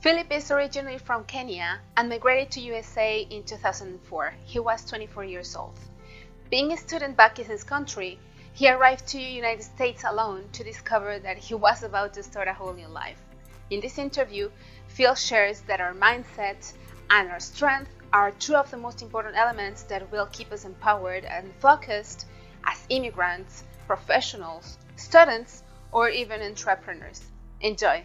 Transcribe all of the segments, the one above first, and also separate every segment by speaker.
Speaker 1: Philip is originally from Kenya and migrated to USA in 2004. He was 24 years old. Being a student back in his country, he arrived to the United States alone to discover that he was about to start a whole new life. In this interview, Phil shares that our mindset and our strength are two of the most important elements that will keep us empowered and focused as immigrants, professionals, students, or even entrepreneurs. Enjoy!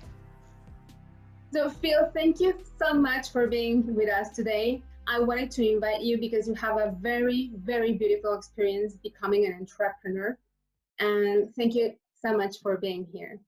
Speaker 1: So Phil, thank you so much for being with us today. I wanted to invite you because you have a very, very beautiful experience becoming an entrepreneur. And thank you so much for being here.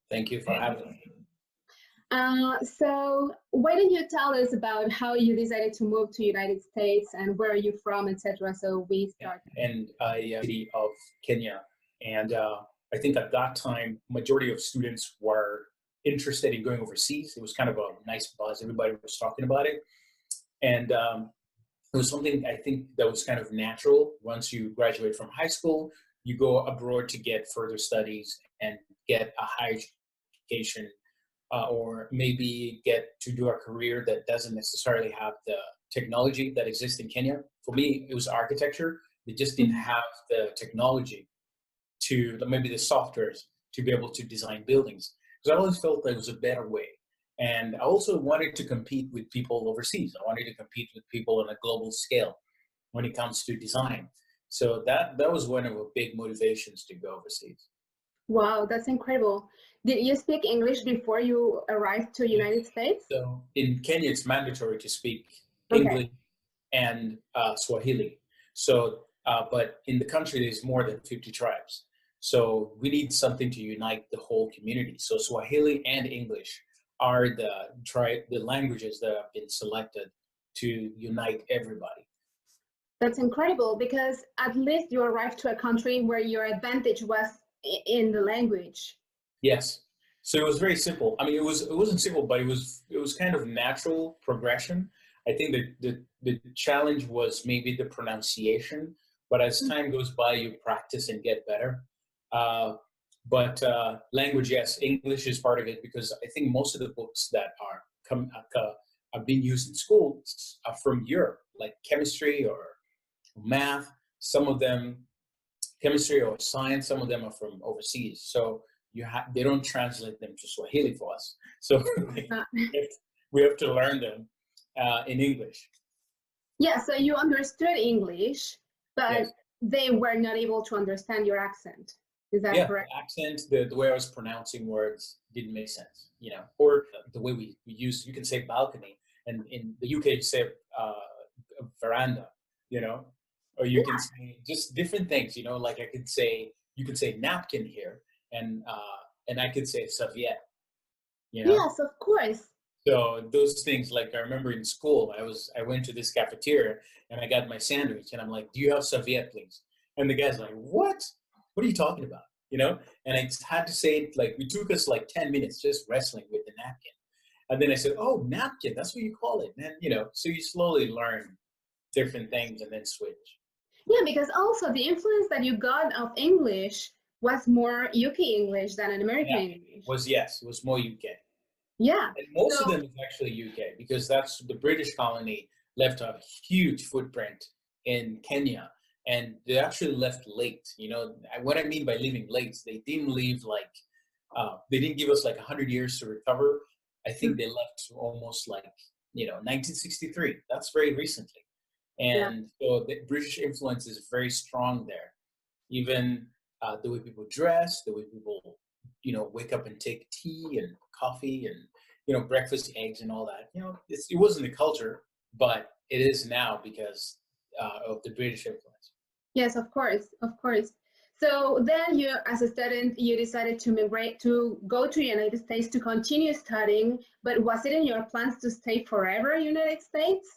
Speaker 2: Thank you for having me.
Speaker 1: So why don't you tell us about how you decided to move to United States and where are you from, etc. So we start.
Speaker 2: And city of Kenya. And I think at that time, majority of students were interested in going overseas. It was kind of a nice buzz. Everybody was talking about it. And it was something I think that was kind of natural. Once you graduate from high school, you go abroad to get further studies and get a higher education, or maybe get to do a career that doesn't necessarily have the technology that exists in Kenya. For me, it was architecture. They just didn't have the technology to, maybe the softwares, to be able to design buildings. Because I always felt there was a better way. And I also wanted to compete with people overseas. I wanted to compete with people on a global scale when it comes to design. So that was one of the big motivations to go overseas.
Speaker 1: Wow, that's incredible. Did you speak English before you arrived to United States?
Speaker 2: So in Kenya, it's mandatory to speak
Speaker 1: Okay.
Speaker 2: English and Swahili. So, but in the country, there's more than 50 tribes. So we need something to unite the whole community. So Swahili and English are the languages that have been selected to unite everybody.
Speaker 1: That's incredible because at least you arrived to a country where your advantage was in the language.
Speaker 2: Yes. So it was very simple. I mean, it wasn't simple, but it was kind of natural progression. I think that the challenge was maybe the pronunciation, but as time goes by, you practice and get better. Uh, but language, yes, English is part of it because I think most of the books that are being used in schools are from Europe, like chemistry or math. Some of them chemistry or science, some of them are from overseas. So they don't translate them to Swahili for us. So we have to learn them in English.
Speaker 1: Yeah, so you understood English, but
Speaker 2: Yes.
Speaker 1: they were not able to understand your accent. Is that correct?
Speaker 2: The accent, the way I was pronouncing words didn't make sense, or the way we use, you can say balcony, and in the UK you say veranda, you know, or you can say just different things, like you could say napkin here, and I could say serviette, you know.
Speaker 1: Yes, of course.
Speaker 2: So those things, like I remember in school, I went to this cafeteria and I got my sandwich, and I'm like, "Do you have serviette, please?" And the guy's like, "What? What are you talking about?" And I just had to say it, like, it took us like 10 minutes just wrestling with the napkin. And then I said, "Oh, napkin, that's what you call it." And so you slowly learn different things and then switch.
Speaker 1: Yeah, because also the influence that you got of English was more UK English than an American
Speaker 2: Yeah,
Speaker 1: English.
Speaker 2: it was more UK.
Speaker 1: Yeah.
Speaker 2: And most of
Speaker 1: So,
Speaker 2: them is actually UK because that's the British colony left a huge footprint in Kenya, and they actually left late. What I mean by leaving late, they didn't leave like they didn't give us like 100 years to recover. I think they left almost like 1963. That's very recently,
Speaker 1: yeah.
Speaker 2: and so the British influence is very strong there. Even the way people dress, the way people wake up and take tea and coffee and breakfast, eggs, and all that. It wasn't the culture, but it is now because of the British influence.
Speaker 1: Yes, of course, of course. So then you, as a student, you decided to migrate to go to United States to continue studying, but was it in your plans to stay forever in United States?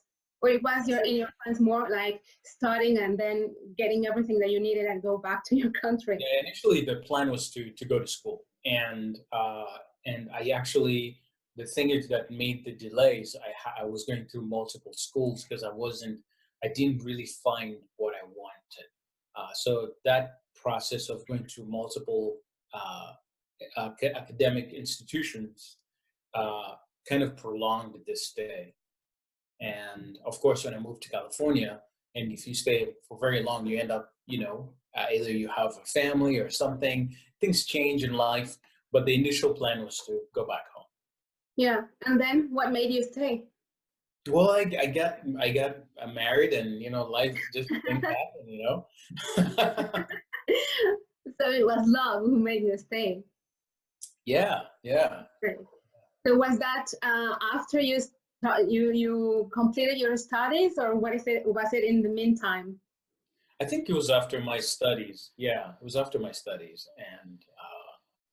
Speaker 1: Or it was in your plans more like studying and then getting everything that you needed and go back to your country?
Speaker 2: Yeah, initially the plan was to go to school, and I actually, the thing is that made the delays. I was going through multiple schools because I didn't really find what I wanted. So that process of going to multiple academic institutions kind of prolonged this stay. And of course, when I moved to California, and if you stay for very long, you end up, either you have a family or something, things change in life. But the initial plan was to go back home.
Speaker 1: Yeah. And then what made you stay?
Speaker 2: Well, I got married, and life just things happen.
Speaker 1: So it was love who made you stay.
Speaker 2: Yeah, yeah.
Speaker 1: Great. So was that after you completed your studies, or what is it? Was it in the meantime?
Speaker 2: I think it was after my studies. Yeah, it was after my studies, and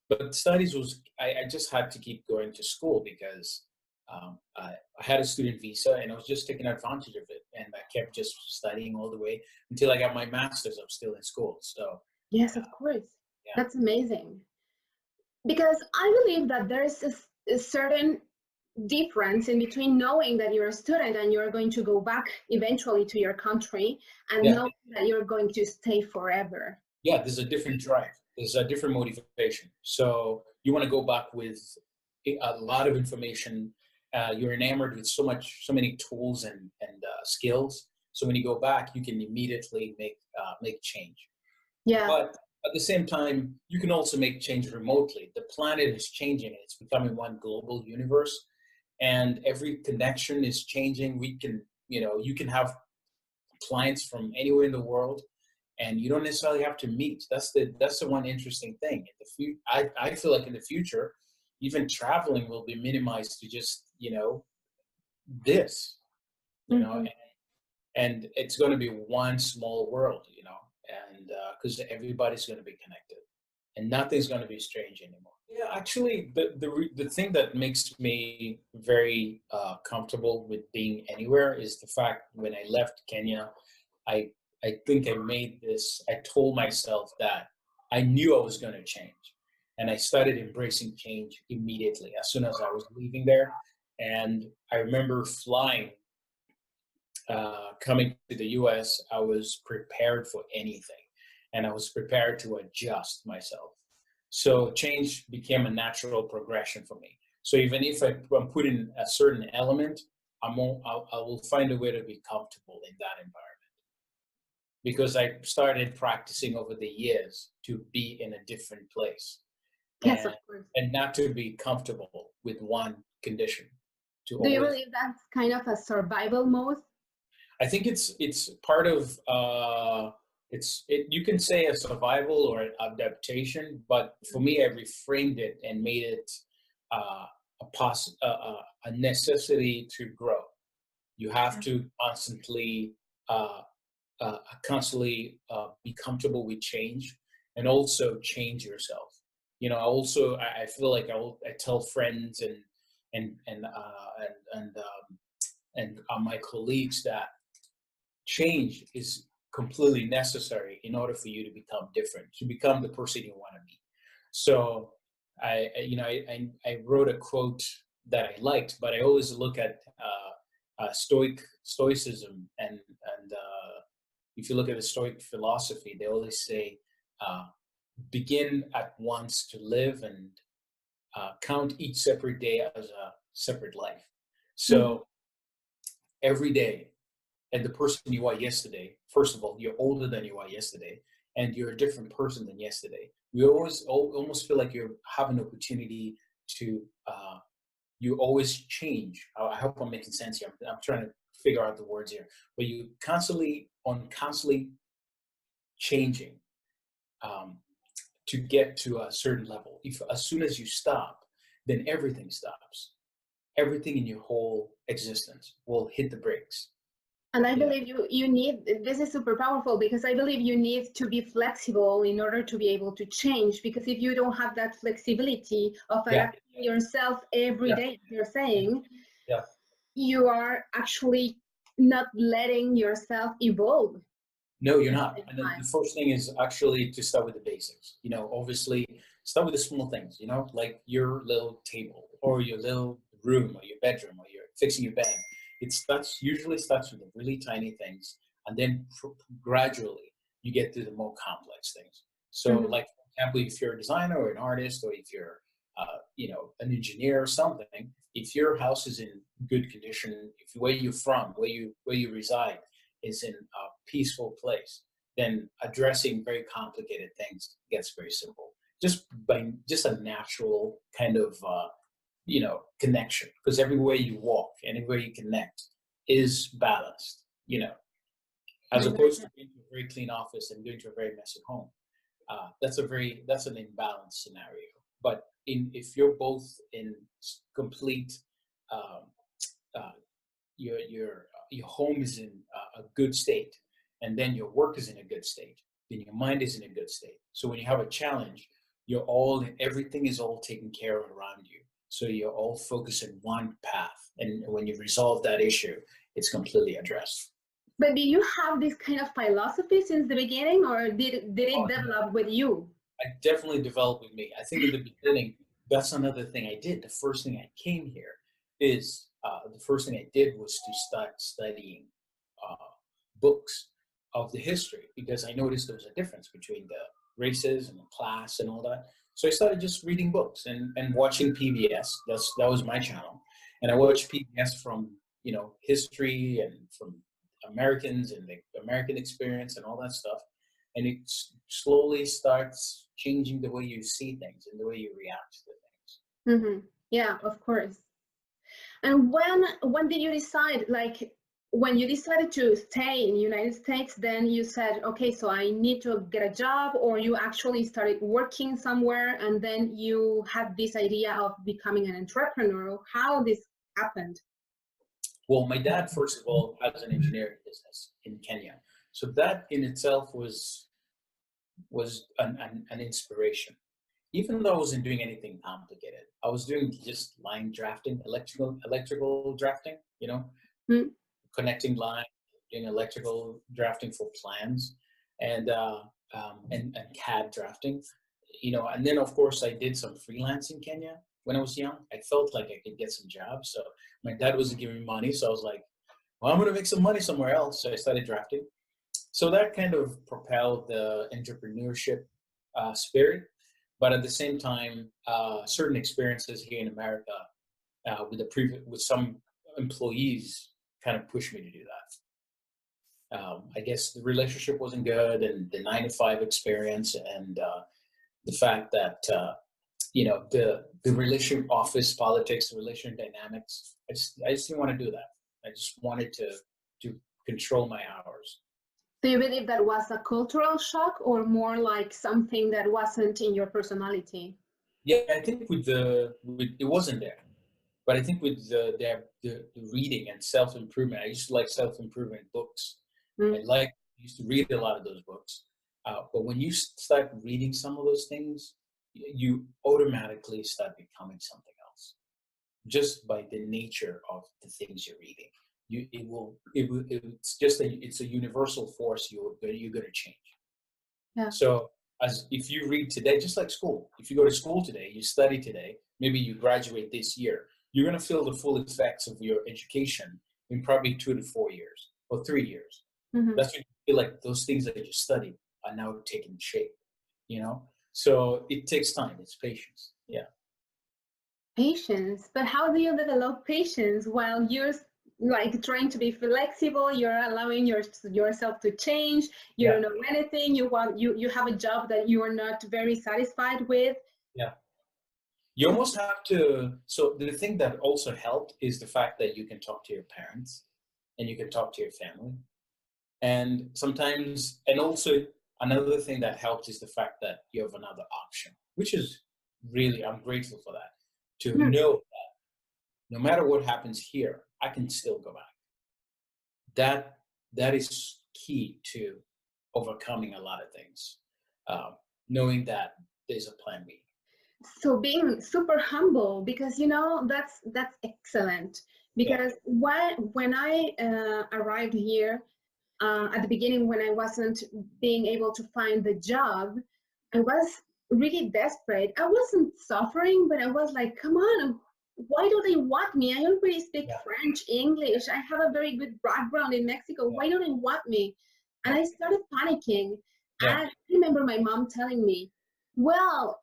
Speaker 2: but studies was I just had to keep going to school because I had a student visa, and I was just taking advantage of it, and I kept just studying all the way until I got my master's. I'm still in school, so
Speaker 1: Yes, of course.
Speaker 2: yeah,
Speaker 1: That's amazing. Because I believe that there is a certain difference in between knowing that you're a student and you're going to go back eventually to your country and
Speaker 2: yeah,
Speaker 1: knowing that you're going to stay forever.
Speaker 2: yeah. There's a different drive. There's a different motivation. So you want to go back with a lot of information. You're enamored with so many tools and skills. So when you go back, you can immediately make change.
Speaker 1: Yeah.
Speaker 2: But at the same time, you can also make change remotely. The planet is changing; it's becoming one global universe, and every connection is changing. You can have clients from anywhere in the world, and you don't necessarily have to meet. That's the one interesting thing. I feel like in the future, even traveling will be minimized to just this, you know,
Speaker 1: Mhm.
Speaker 2: and it's going to be one small world, and because everybody's going to be connected, and nothing's going to be strange anymore. Yeah, actually, the thing that makes me very comfortable with being anywhere is the fact when I left Kenya, I I think I made this. I told myself that I knew I was going to change, and I started embracing change immediately as soon as I was leaving there. And I remember flying, coming to the U.S. I was prepared for anything, and I was prepared to adjust myself. So change became a natural progression for me. So even if I'm put in a certain element, I will find a way to be comfortable in that environment because I started practicing over the years to be in a different place
Speaker 1: Yes, of
Speaker 2: and
Speaker 1: course.
Speaker 2: not to be comfortable with one condition. To
Speaker 1: Do you
Speaker 2: always,
Speaker 1: believe that's kind of a survival mode?
Speaker 2: I think it's part of you can say a survival or an adaptation, but for me, I reframed it and made it a necessity to grow. You have to uh, constantly be comfortable with change and also change yourself. I feel like I tell friends and my colleagues that change is completely necessary in order for you to become different, to become the person you want to be. So I wrote a quote that I liked, but I always look at stoicism, and if you look at the Stoic philosophy, they always say, uh, begin at once to live and count each separate day as a separate life.
Speaker 1: Mhm.
Speaker 2: So every day, and the person you are yesterday, first of all, you're older than you are yesterday, and you're a different person than yesterday. We almost feel like you have an opportunity to, you always change. I hope I'm making sense here. I'm trying to figure out the words here, but you constantly changing um, to get to a certain level. If as soon as you stop, then everything stops. Everything in your whole existence will hit the brakes.
Speaker 1: And I
Speaker 2: You know,
Speaker 1: believe you need, this is super powerful because I believe you need to be flexible in order to be able to change. Because if you don't have that flexibility of
Speaker 2: yeah,
Speaker 1: adapting yourself every
Speaker 2: yeah,
Speaker 1: day, you're saying,
Speaker 2: yeah.
Speaker 1: you are actually not letting yourself evolve
Speaker 2: No, you're
Speaker 1: at the
Speaker 2: not.
Speaker 1: same
Speaker 2: And then the
Speaker 1: time.
Speaker 2: first thing is actually to start with the basics. Obviously start with the small things. Like your little table or your little room or your bedroom or you're fixing your bed. Usually starts with the really tiny things, and then gradually you get to the more complex things. So,
Speaker 1: Mhm.
Speaker 2: like for example, if you're a designer or an artist, or if you're an engineer or something, if your house is in good condition, if where you're from, where you reside is in a peaceful place, then addressing very complicated things gets very simple. Just by just a natural kind of connection, because everywhere you walk, anywhere you connect, is balanced. As opposed to going to a very clean office and going to a very messy home. That's an imbalanced scenario. But if you're both in complete, um, uh, your home is in a good state, and then your work is in a good state, then your mind is in a good state. So when you have a challenge, everything is all taken care of around you. So you're all focused in one path, and when you resolve that issue, it's completely addressed.
Speaker 1: But do you have this kind of philosophy since the beginning, or did it
Speaker 2: Oh,
Speaker 1: develop with you?
Speaker 2: I definitely developed with me. I think in the beginning, that's another thing I did. The first thing I came here is the first thing I did was to start studying uh, books of the history, because I noticed there was a difference between the races and the class and all that. So I started just reading books and watching PBS. That was my channel, and I watched PBS from history and from Americans and the American experience and all that stuff, and it slowly starts changing the way you see things and the way you react to things.
Speaker 1: Yeah, of course. And when did you decide, like when you decided to stay in the United States, then you said, okay, so I need to get a job, or you actually started working somewhere and then you had this idea of becoming an entrepreneur? How this happened?
Speaker 2: Well, my dad, first of all, has an engineering business in Kenya. So that in itself was an inspiration. Even though I wasn't doing anything complicated, I was doing just line drafting, electrical drafting,
Speaker 1: Hmm.
Speaker 2: connecting lines, doing electrical drafting for plans, and and CAD drafting, and then of course I did some freelance in Kenya when I was young. I felt like I could get some jobs, so my dad wasn't giving me money, so I was like, well, I'm gonna make some money somewhere else. So I started drafting. So that kind of propelled the entrepreneurship spirit. But at the same time, certain experiences here in America with some employees kind of pushed me to do that. I guess the relationship wasn't good, and the 9 to 5 experience, and the fact that the relation office politics, the relation dynamics. I just didn't want to do that. I just wanted to control my hours.
Speaker 1: Do you believe that was a cultural shock, or more like something that wasn't in your personality?
Speaker 2: Yeah, I think with it wasn't there, but I think with the reading and self improvement, I used to like self improvement books.
Speaker 1: Mm.
Speaker 2: I used to read a lot of those books. But when you start reading some of those things, you automatically start becoming something else, just by the nature of the things you're reading. It's a universal force. You're going to change.
Speaker 1: Yeah.
Speaker 2: So as if you read today, just like school, if you go to school today, you study today, maybe you graduate this year, you're going to feel the full effects of your education in probably 2 to 4 years or 3 years.
Speaker 1: Mm-hmm.
Speaker 2: That's when you feel like those things that you studied are now taking shape. So it takes time. It's patience. Yeah.
Speaker 1: Patience, but how do you develop patience while you're like trying to be flexible? You're allowing yourself to change. You
Speaker 2: Yeah.
Speaker 1: don't know anything. You have a job that you are not very satisfied with.
Speaker 2: Yeah. You almost have to. So the thing that also helped is the fact that you can talk to your parents and you can talk to your family. And sometimes, and also another thing that helps is the fact that you have another option, which is really, I'm grateful for that, to
Speaker 1: Hmm.
Speaker 2: know that no matter what happens here, I can still go back. That is key to overcoming a lot of things, knowing that there's a plan B.
Speaker 1: So being super humble, because that's excellent.
Speaker 2: Yeah.
Speaker 1: Because when I arrived here, at the beginning, when I wasn't being able to find the job, I was really desperate. I wasn't suffering, but I was like, come on, why do they want me? I already speak
Speaker 2: Yeah.
Speaker 1: French, English. I have a very good background in Mexico.
Speaker 2: Yeah.
Speaker 1: Why do they want me? And I started panicking.
Speaker 2: Yeah.
Speaker 1: And I remember my mom telling me, Well,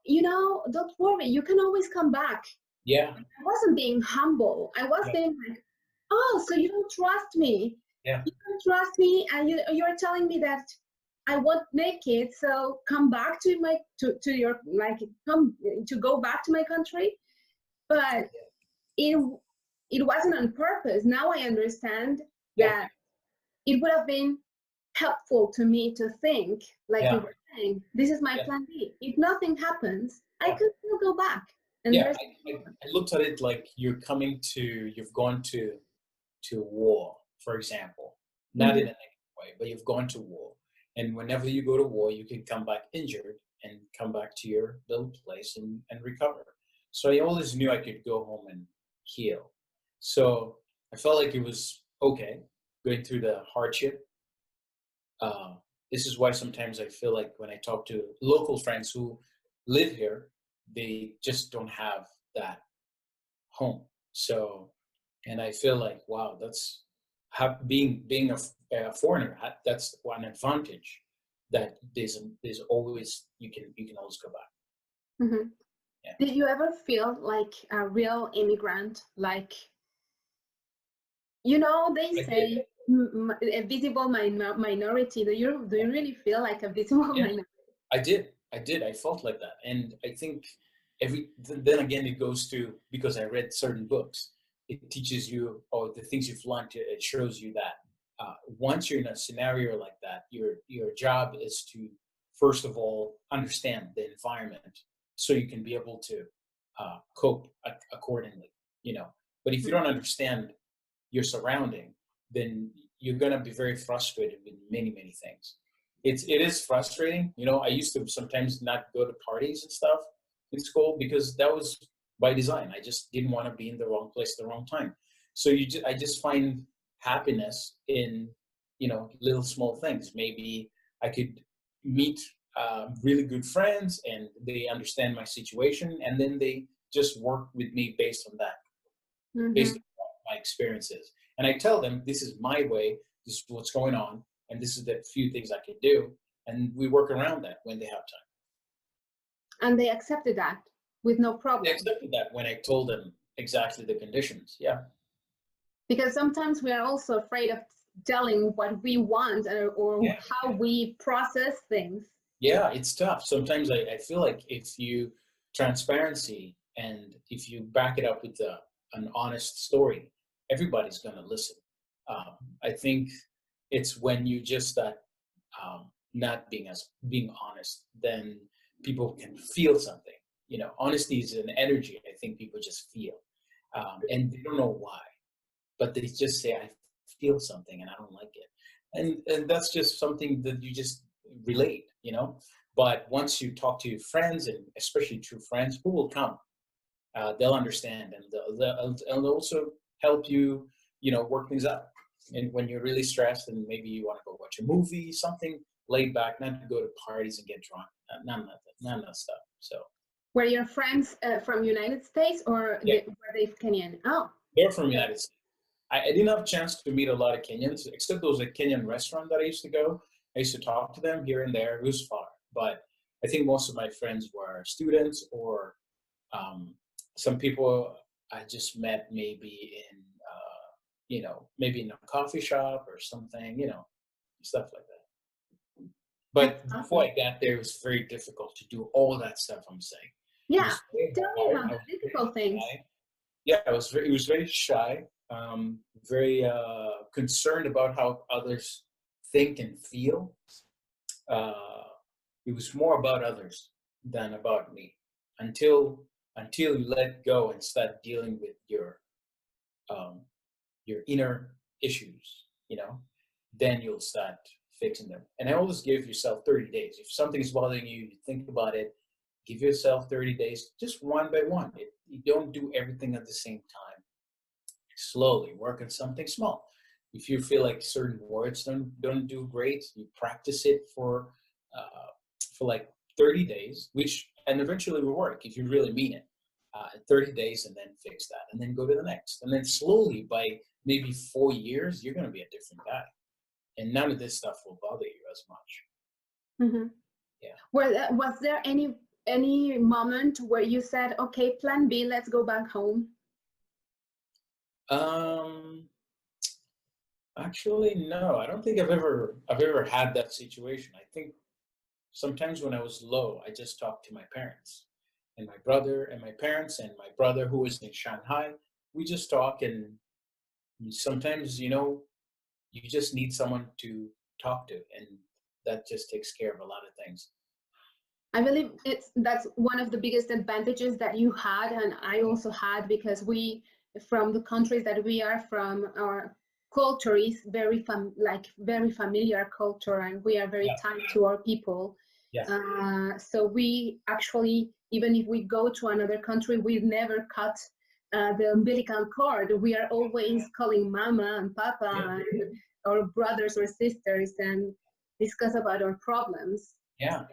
Speaker 1: don't worry, you can always come back.
Speaker 2: Yeah,
Speaker 1: I wasn't being humble. I was
Speaker 2: yeah,
Speaker 1: being like, oh, so you don't trust me.
Speaker 2: yeah,
Speaker 1: You don't trust me, and you're telling me that I won't make it, so come back to my to your like come to go back to my country. But it it wasn't on purpose. Now I understand
Speaker 2: yeah,
Speaker 1: that it would have been helpful to me to think, like you
Speaker 2: yeah,
Speaker 1: were saying, this is my
Speaker 2: yeah,
Speaker 1: plan B. If nothing happens, I
Speaker 2: yeah.
Speaker 1: could still go back, and
Speaker 2: Yeah,
Speaker 1: there's
Speaker 2: I looked at it like you've gone to war, for example, not in a
Speaker 1: Mhm.
Speaker 2: negative way, but you've gone to war. And whenever you go to war, you can come back injured and come back to your little place and recover. So I always knew I could go home and heal. So I felt like it was okay going through the hardship. Uh, this is why sometimes I feel like when I talk to local friends who live here, they just don't have that home. So, and I feel like, wow, that's being a foreigner. That's one advantage that there's always you can always go back.
Speaker 1: Mhm.
Speaker 2: Yeah,
Speaker 1: Did you ever feel like a real immigrant? Like, they
Speaker 2: I did.
Speaker 1: say a visible minority. Do you really feel like a visible
Speaker 2: Yeah,
Speaker 1: minority?
Speaker 2: I did. I did. I felt like that, and I think then again it goes to because I read certain books. It teaches you, or the things you've learned. It shows you that once you're in a scenario like that, your job is to first of all understand the environment, so you can be able to cope accordingly. You know, but if you don't understand your surrounding, then you're going to be very frustrated with many things. It is frustrating. I used to sometimes not go to parties and stuff in school because that was by design. I just didn't want to be in the wrong place at the wrong time. So I just find happiness in little small things. Maybe I could meet really good friends and they understand my situation and then they just work with me based
Speaker 1: Mm-hmm.
Speaker 2: on my experiences. And I tell them, this is my way, this is what's going on, and this is the few things I can do. And we work around that when they have time.
Speaker 1: And they accepted that with no
Speaker 2: They
Speaker 1: problem.
Speaker 2: accepted that when I told them exactly the conditions. Yeah.
Speaker 1: Because sometimes we are also afraid of telling what we want, or
Speaker 2: Yeah.
Speaker 1: how we process things.
Speaker 2: Yeah, it's tough. Sometimes I feel like if you transparency and if you back it up with an honest story, everybody's going to listen. I think it's when you just start not being honest, then people can feel something. Honesty is an energy. I think people just feel, and they don't know why, but they just say, "I feel something, and I don't like it," and that's just something that you just relate. But once you talk to your friends, and especially true friends, who will come, they'll understand, and they'll also help you, work things out. And when you're really stressed, and maybe you want to go watch a movie, something laid back, not to go to parties and get drunk, none of that stuff. So
Speaker 1: Were your friends from United States, or
Speaker 2: yeah,
Speaker 1: were they Kenyan? Oh,
Speaker 2: they're from
Speaker 1: yeah.
Speaker 2: United States. I didn't have a chance to meet a lot of Kenyans, except there was a Kenyan restaurant that I used to go. I used to talk to them here and there. It was far, but I think most of my friends were students or um, some people I just met maybe in, maybe in a coffee shop or something, stuff like that.
Speaker 1: That's
Speaker 2: But before
Speaker 1: awesome.
Speaker 2: I got there, it was very difficult to do all that stuff I'm saying. It
Speaker 1: Yeah,
Speaker 2: was very
Speaker 1: tell me
Speaker 2: hard.
Speaker 1: about
Speaker 2: I
Speaker 1: the
Speaker 2: was very
Speaker 1: difficult things.
Speaker 2: shy. Yeah, it was very shy, very concerned about how others think and feel. Uh, it was more about others than about me until you let go and start dealing with um, your inner issues. Then you'll start fixing them. And I always give yourself 30 days. If something is bothering you, you think about it. Give yourself 30 days, just one by one. You don't do everything at the same time. Slowly work on something small. If you feel like certain words don't do great, you practice it for like 30 days, which and eventually will work if you really mean it. 30 days and then fix that, and then go to the next, and then slowly by maybe 4 years, you're going to be a different guy, and none of this stuff will bother you as much.
Speaker 1: Hmm.
Speaker 2: Yeah.
Speaker 1: Was there any moment where you said, okay, plan B, let's go back home?
Speaker 2: Um, Actually, no. I don't think I've ever had that situation. I think sometimes when I was low, I just talked to my parents and my brother and my parents and my brother who was in Shanghai. We just talk, and sometimes, you just need someone to talk to, and that just takes care of a lot of things.
Speaker 1: I believe that's one of the biggest advantages that you had, and I also had, because we, from the countries that we are from, our culture is very familiar culture, and we are very
Speaker 2: Yeah,
Speaker 1: tied to our people.
Speaker 2: yeah,
Speaker 1: So we actually, even if we go to another country, we never cut the umbilical cord. We are always calling mama and
Speaker 2: yeah,
Speaker 1: papa and our brothers or sisters and discuss about our problems,
Speaker 2: yeah.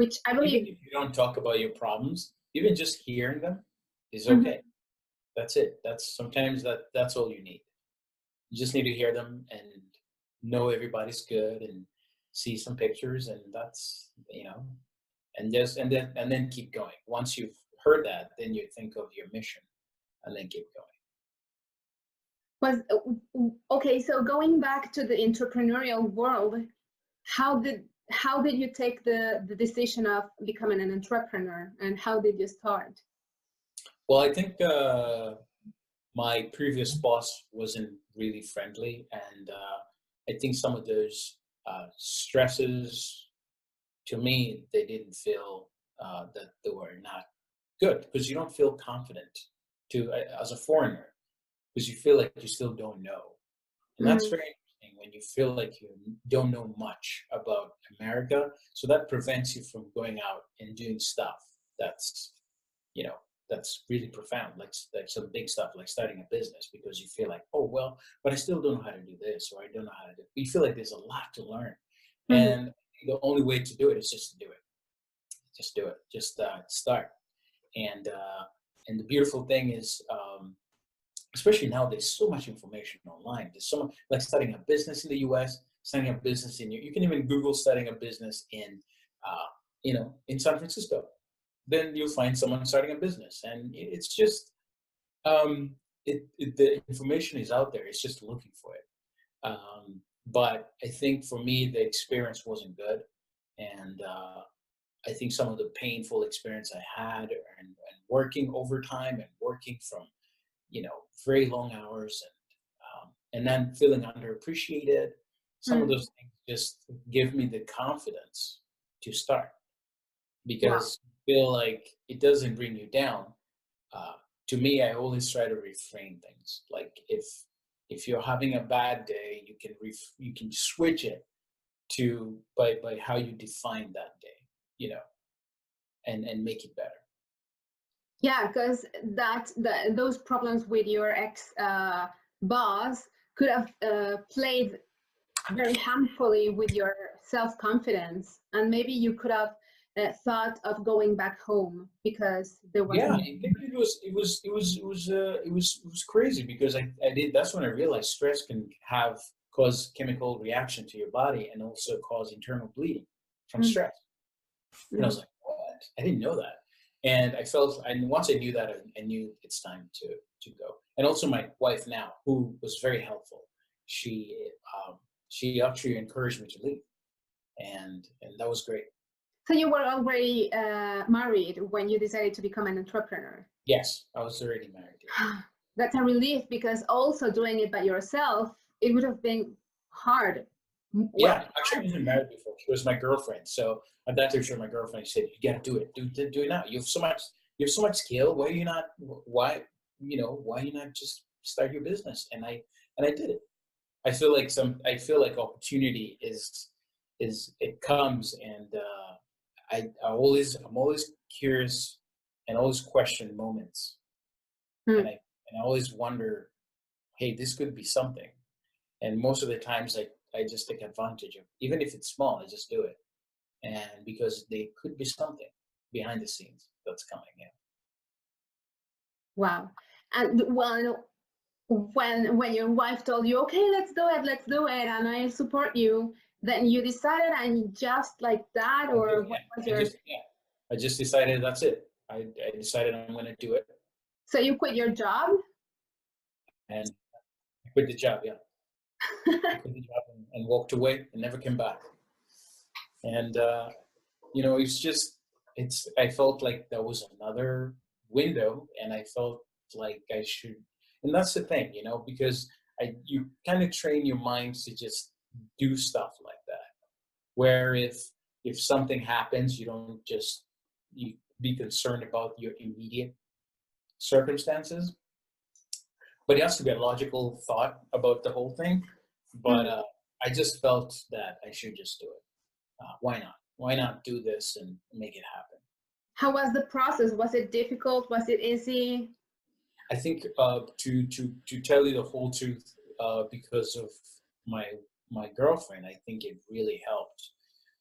Speaker 1: which I
Speaker 2: Even
Speaker 1: believe.
Speaker 2: if you don't talk about your problems, even just hearing them is
Speaker 1: Mhm.
Speaker 2: okay. That's it. That's all you need. You just need to hear them and know everybody's good and see some pictures, and and then keep going. Once you've heard that, then you think of your mission and then keep going.
Speaker 1: Was okay. So going back to the entrepreneurial world, how did you take the decision of becoming an entrepreneur, and how did you start?
Speaker 2: Well, I think my previous boss wasn't really friendly, and I think some of those stresses, to me, they didn't feel that they were not good, because you don't feel confident as a foreigner, because you feel like you still don't know. And that's
Speaker 1: Mm,
Speaker 2: very interesting when you feel like you don't know much about America. So that prevents you from going out and doing stuff that's, you know, that's really profound, like some big stuff, like starting a business, because you feel like, oh, well, but I still don't know how to do this, or I don't know how to do. You feel like there's a lot to learn.
Speaker 1: mhm,
Speaker 2: And the only way to do it is just to do it. Just do it. Just start. And uh, and the beautiful thing is, especially now, there's so much information online. There's so much, like starting a business in the U.S., starting a business you can even Google starting a business in San Francisco. Then you'll find someone starting a business, and it's just um, the information is out there. It's just looking for it. But I think for me, the experience wasn't good, and I think some of the painful experience I had, and working overtime and working from very long hours, and then feeling underappreciated. Some of
Speaker 1: mm.
Speaker 2: those things just give me the confidence to start,
Speaker 1: Wow.
Speaker 2: because I feel like it doesn't bring you down. Uh, to me, I always try to reframe things. Like if you're having a bad day, you can switch it to by how you define that day, and make it better.
Speaker 1: Yeah, because those problems with your ex boss could have played very harmfully with your self-confidence, and maybe you could have thought of going back home because there
Speaker 2: Yeah,
Speaker 1: wasn't.
Speaker 2: it was crazy, because I did. That's when I realized stress can cause chemical reaction to your body, and also cause internal bleeding from
Speaker 1: Mm,
Speaker 2: stress. And I was
Speaker 1: mm.
Speaker 2: like, what? I didn't know that. And once I knew that, I knew it's time to go. And also my wife now, who was very helpful, she um, she actually encouraged me to leave, and that was great.
Speaker 1: So you were already married when you decided to become an entrepreneur.
Speaker 2: Yes, I was already married. Yeah.
Speaker 1: That's a relief, because also doing it by yourself, it would have been hard. Well,
Speaker 2: Yeah, actually, I wasn't married before. She was my girlfriend. So at that time, she was my girlfriend. She said, "You got to do it. Do it now. You have so much skill. Why are you not? Why you not just start your business?" And I did it. I feel like opportunity is it comes, and I'm always curious, and always question moments, and
Speaker 1: mm,
Speaker 2: I always wonder, hey, this could be something. And most of the times, I just take advantage of, even if it's small, I just do it. And because there could be something behind the scenes that's coming in.
Speaker 1: wow. And when your wife told you, okay, let's do it, and I support you, then you decided, and just like that,
Speaker 2: I did,
Speaker 1: or what
Speaker 2: yeah.
Speaker 1: was
Speaker 2: I
Speaker 1: your?
Speaker 2: just, yeah. I just decided that's it. I decided I'm going to do it,
Speaker 1: So you quit your job?
Speaker 2: and I quit the job. Yeah, I quit the job and walked away and never came back. And it's just I felt like that was another window, and I felt like I should. And that's the thing, because you kind of train your mind to just do stuff like that. Where if something happens, you don't just you be concerned about your immediate circumstances, but it has to be a logical thought about the whole thing. But
Speaker 1: Mm.
Speaker 2: I just felt that I should just do it. Why not? Why not do this and make it happen?
Speaker 1: How was the process? Was it difficult? Was it easy?
Speaker 2: I think to tell you the whole truth, because of my my girlfriend, I think it really helped.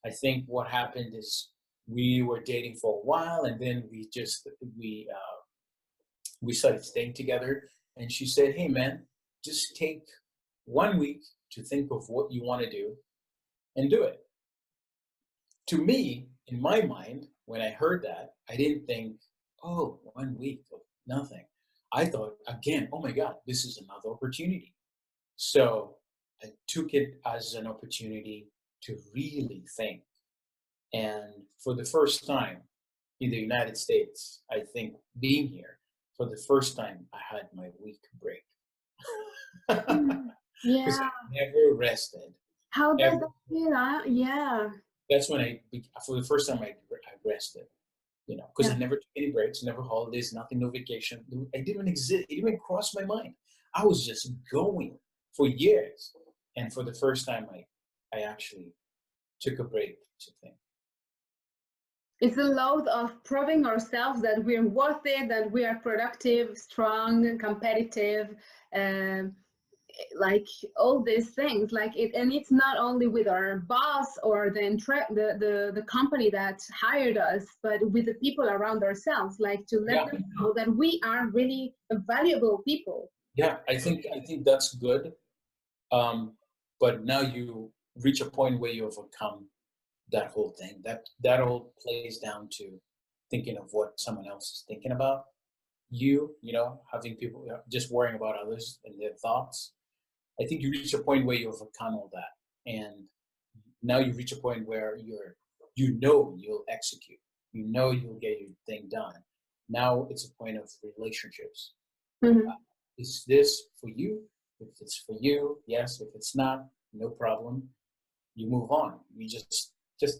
Speaker 2: I think what happened is we were dating for a while, and then we started staying together. And she said, "Hey, man, just take 1 week to think of what you want to do and do it." To me, in my mind, when I heard that, I didn't think, "Oh, 1 week of nothing." I thought again, "Oh my God, this is another opportunity." So I took it as an opportunity to really think. And for the first time in the United States, I think being here, for the first time, I had my week break.
Speaker 1: Mm.
Speaker 2: Because I
Speaker 1: Yeah.
Speaker 2: never rested.
Speaker 1: How does
Speaker 2: Ever.
Speaker 1: that feel? Yeah.
Speaker 2: That's when for the first time, I rested. Because
Speaker 1: Yeah.
Speaker 2: I never took any breaks, never holidays, nothing, no vacation. I didn't even exist. It didn't even cross my mind. I was just going for years, and for the first time, I actually took a break to think.
Speaker 1: It's a load of proving ourselves that we're worth it, that we are productive, strong, competitive, um, like all these things. Like it, and it's not only with our boss or the company that hired us, but with the people around ourselves. Like to let
Speaker 2: Yeah,
Speaker 1: them know that we are really valuable people.
Speaker 2: yeah. I think that's good. Um, but now you reach a point where you overcome that whole thing. That all plays down to thinking of what someone else is thinking about having people just worrying about others and their thoughts. I think you reach a point where you overcome all that, and now you reach a point where you'll execute, you'll get your thing done. Now it's a point of relationships.
Speaker 1: Mhm.
Speaker 2: Is this for you? If it's for you, yes. If it's not, no problem. You move on. You just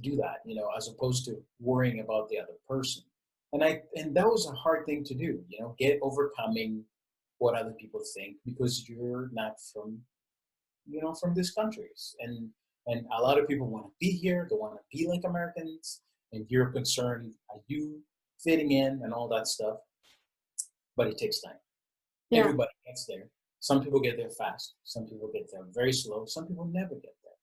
Speaker 2: do that, as opposed to worrying about the other person. And that was a hard thing to do, get overcoming what other people think because you're not from these countries. And a lot of people want to be here, they want to be like Americans, and you're concerned, are you fitting in and all that stuff? But it takes time.
Speaker 1: Yeah.
Speaker 2: Everybody gets there. Some people get there fast, some people get there very slow, some people never get there.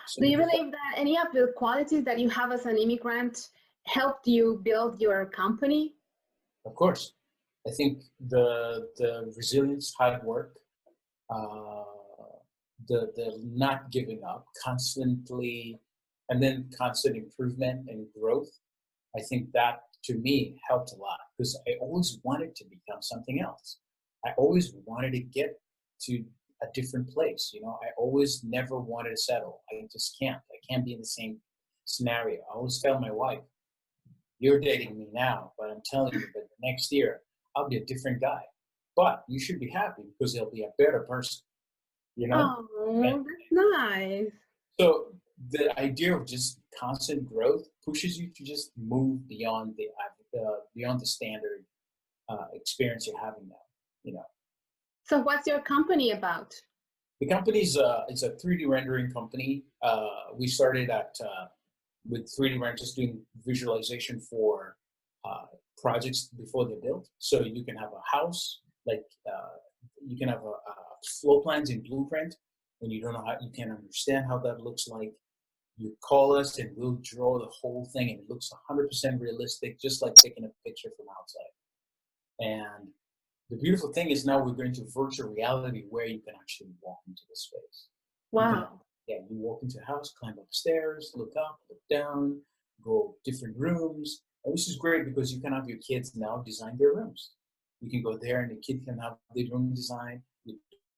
Speaker 2: So
Speaker 1: Do you
Speaker 2: you
Speaker 1: believe that any of the qualities that you have as an immigrant helped you build your company?
Speaker 2: Of course, I think the resilience, hard work, uh, the not giving up, constantly, and then constant improvement and growth. I think that to me helped a lot because I always wanted to become something else. I always wanted to get to a different place. I always never wanted to settle. I just can't. I can't be in the same scenario. I always tell my wife, "You're dating me now, but I'm telling you that next year I'll be a different guy. But you should be happy because he'll be a better person." You know? And
Speaker 1: Oh, that's nice.
Speaker 2: so the idea of just constant growth pushes you to just move beyond the standard experience you're having now. You know,
Speaker 1: So what's your company about?
Speaker 2: the company's it's a 3D rendering company. We started with 3D renders doing visualization for projects before they're built. So you can have a house, like you can have a floor plans in Blueprint, and you don't know how you can understand how that looks like. You call us, and we'll draw the whole thing, and it looks 100% realistic, just like taking a picture from outside. And the beautiful thing is now we're going to virtual reality where you can actually walk into the space. You can,
Speaker 1: Wow.
Speaker 2: yeah, you walk into a house, climb upstairs, look up, look down. go different rooms. And this is great because you can have your kids now design their rooms. You can go there and the kid can have their room design, the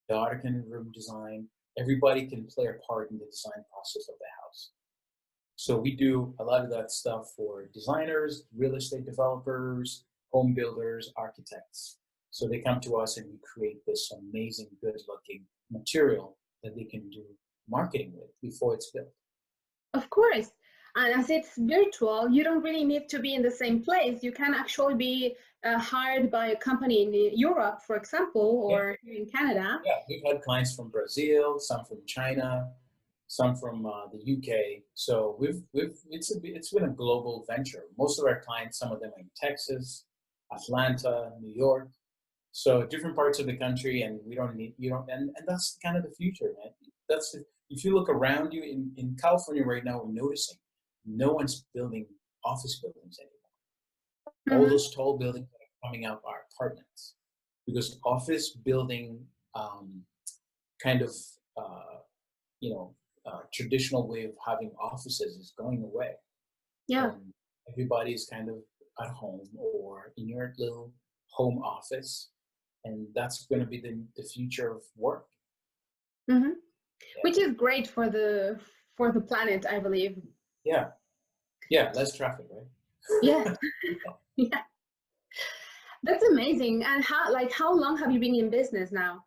Speaker 2: daughter can have room design. Everybody can play a part in the design process of the house. So we do a lot of that stuff for designers, real estate developers, home builders, architects. So they come to us and we create this amazing, good looking material that they can do marketing with before it's built.
Speaker 1: Of course. And as it's virtual, you don't really need to be in the same place. You can actually be hired by a company in Europe, for example,
Speaker 2: Yeah,
Speaker 1: or here in Canada.
Speaker 2: yeah. We've had clients from Brazil, some from China, some from the UK. So it's been a global venture. Most of our clients, some of them are in Texas, Atlanta, New York. So different parts of the country, and we don't need you don't and that's kind of the future, man. That's if you look around you in California right now, we're noticing no one's building office buildings anymore. All
Speaker 1: Mhm.
Speaker 2: those tall buildings that are coming out are apartments because office building kind of uh, you know traditional way of having offices is going away,
Speaker 1: Yeah.
Speaker 2: and everybody is kind of at home or in your little home office, and that's going to be the future of work.
Speaker 1: Hmm.
Speaker 2: Yeah,
Speaker 1: Which is great for the planet, I believe.
Speaker 2: yeah, yeah. Less traffic, right?
Speaker 1: Yeah. Yeah. That's amazing. And how long have you been in business now?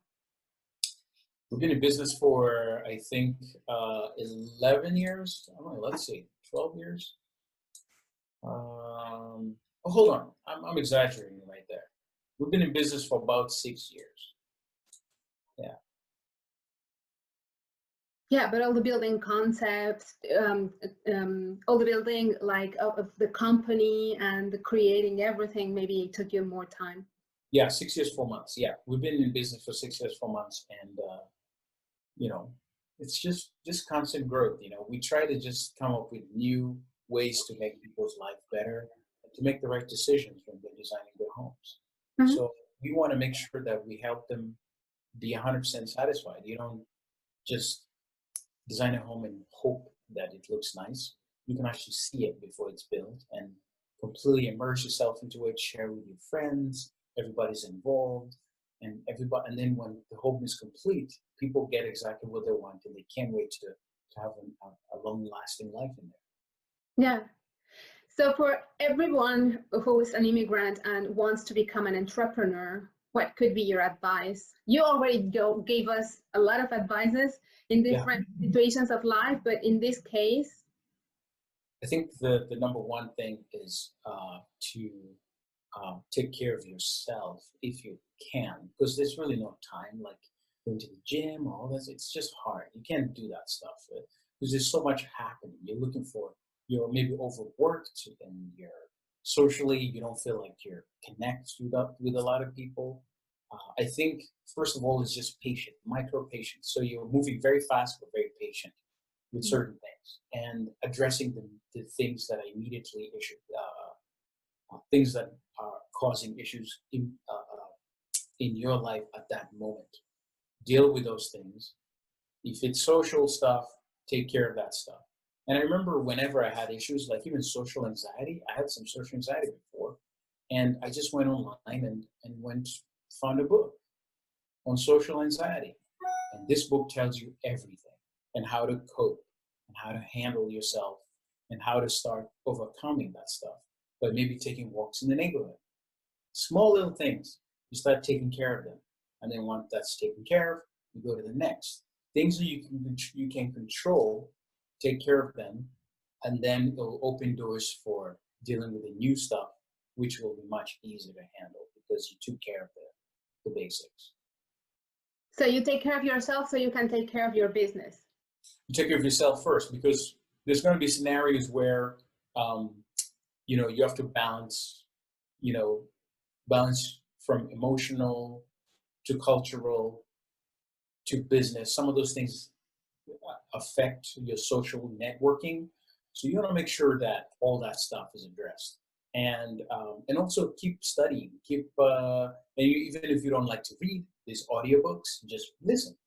Speaker 2: We've been in business for I think 11 years. I don't know, let's see, 12 years. Oh, hold on, I'm exaggerating right there. We've been in business for about 6 years. Yeah.
Speaker 1: Yeah, but all the building concepts, all the building of the company and the creating everything, maybe it took you more time.
Speaker 2: Yeah, 6 years, 4 months. Yeah, we've been in business for 6 years, 4 months, and you know, it's just constant growth. We try to just come up with new ways to make people's life better and to make the right decisions when they're designing their homes.
Speaker 1: Hmm.
Speaker 2: So we want to make sure that we help them be 100% satisfied. You don't just design a home and hope that it looks nice. You can actually see it before it's built and completely immerse yourself into it, share with your friends, everybody's involved, and then when the home is complete, people get exactly what they want and they can't wait to have a long lasting life in there.
Speaker 1: Yeah. So for everyone who is an immigrant and wants to become an entrepreneur, what could be your advice? You already gave us a lot of advices in
Speaker 2: Yeah.
Speaker 1: different situations of life, but in this case,
Speaker 2: I think the number one thing is to take care of yourself if you can, because there's really no time like going to the gym or all this. It's just hard. You can't do that stuff because there's so much happening. You're looking for, you're maybe overworked and you're socially, you don't feel like you're connected with a lot of people. I think, first of all, is just patient, micro patience. So you're moving very fast, but very patient with certain things and addressing the things that are immediately issue, things that are causing issues in your life at that moment. Deal with those things. If it's social stuff, take care of that stuff. And I remember whenever I had issues, like even social anxiety, I had some social anxiety before, and I just went online and found a book on social anxiety. And this book tells you everything and how to cope and how to handle yourself and how to start overcoming that stuff. But maybe taking walks in the neighborhood. Small little things. You start taking care of them. And then once that's taken care of, you go to the next. Things that you can control, take care of them, and then it'll open doors for dealing with the new stuff, which will be much easier to handle because you took care of the basics.
Speaker 1: so you take care of yourself so you can take care of your business.
Speaker 2: You take care of yourself first because there's going to be scenarios where um, you have to balance, you know, balance from emotional to cultural to business. Some of those things affect your social networking. So you want to make sure that all that stuff is addressed, and also keep studying. Even if you don't like to read, there's audiobooks. Just listen,
Speaker 1: Mhm.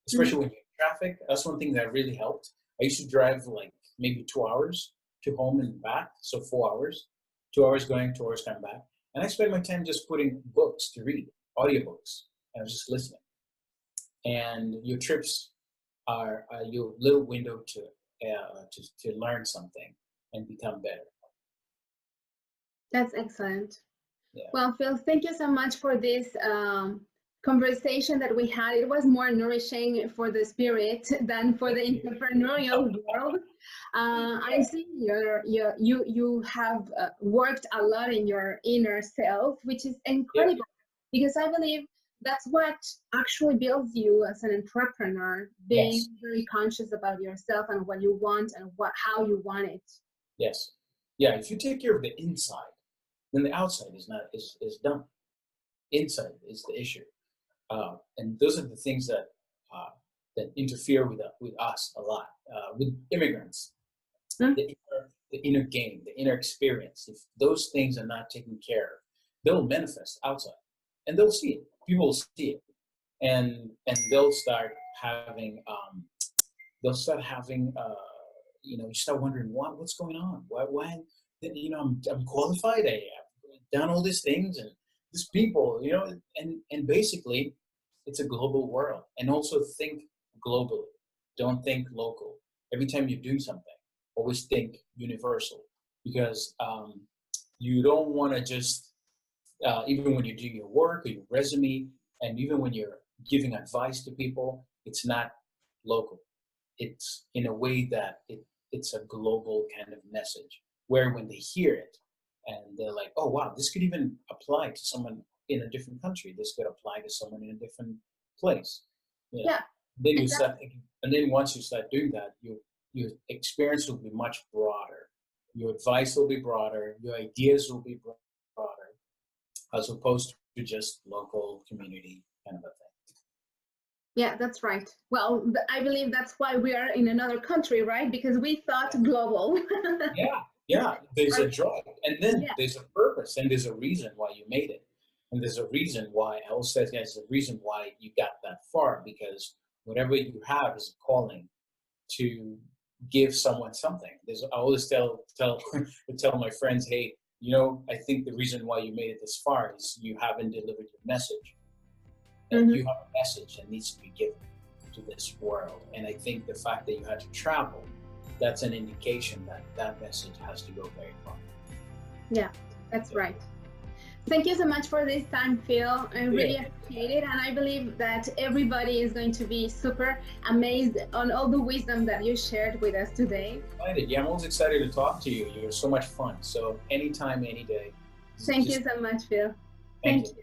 Speaker 2: especially when you're in traffic. That's one thing that really helped. I used to drive like maybe 2 hours to home and back, so 4 hours, 2 hours going, 2 hours coming back. And I spend my time just putting books to read, audiobooks, and I was just listening. And your trips are your little window to learn something and become better.
Speaker 1: That's excellent.
Speaker 2: Yeah.
Speaker 1: Well, Phil, thank you so much for this conversation that we had. It was more nourishing for the spirit than for the entrepreneurial world. I see you have worked a lot in your inner self, which is incredible, because I believe that's what actually builds you as an entrepreneur, being very conscious about yourself and what you want and how you want it.
Speaker 2: Yes. Yeah. If you take care of the inside, then the outside is done. Inside is the issue, and those are the things that interfere with us a lot. With immigrants, the inner game, the inner experience. If those things are not taken care of, they'll manifest outside, and they'll see it. People will see it, and they'll start having you start wondering what's going on. Why I'm qualified. I've done all these things, and these people, and basically it's a global world. And also think globally. Don't think local. Every time you do something, always think universal, because you don't want to just even when you do your work or your resume, and even when you're giving advice to people, it's not local. It's in a way that it's a global kind of message, where when they hear it and they're like, oh wow, this could even apply to someone in a different country. This could apply to someone in a different place.
Speaker 1: Yeah.
Speaker 2: Then you start thinking, and then once you start doing that, your experience will be much broader. Your advice will be broader. Your ideas will be broader, as opposed to just local community kind of a thing.
Speaker 1: Yeah, that's right. Well, I believe that's why we are in another country, right? Because we thought global.
Speaker 2: Yeah. There's a drive, and then there's a purpose, and there's a reason why you made it, and there's a reason why. I always say there's a reason why you got that far, because whatever you have is a calling to give someone something. I always tell my friends, hey, I think the reason why you made it this far is you haven't delivered your message. And you have a message that needs to be given to this world. And I think the fact that you had to travel, that's an indication that that message has to go very far.
Speaker 1: Yeah, that's right. Thank you so much for this time, Phil. I really appreciate it. And I believe that everybody is going to be super amazed on all the wisdom that you shared with us today.
Speaker 2: Yeah, I'm always excited to talk to you. You're so much fun. So anytime, any day.
Speaker 1: Thank you so much, Phil. Thank you.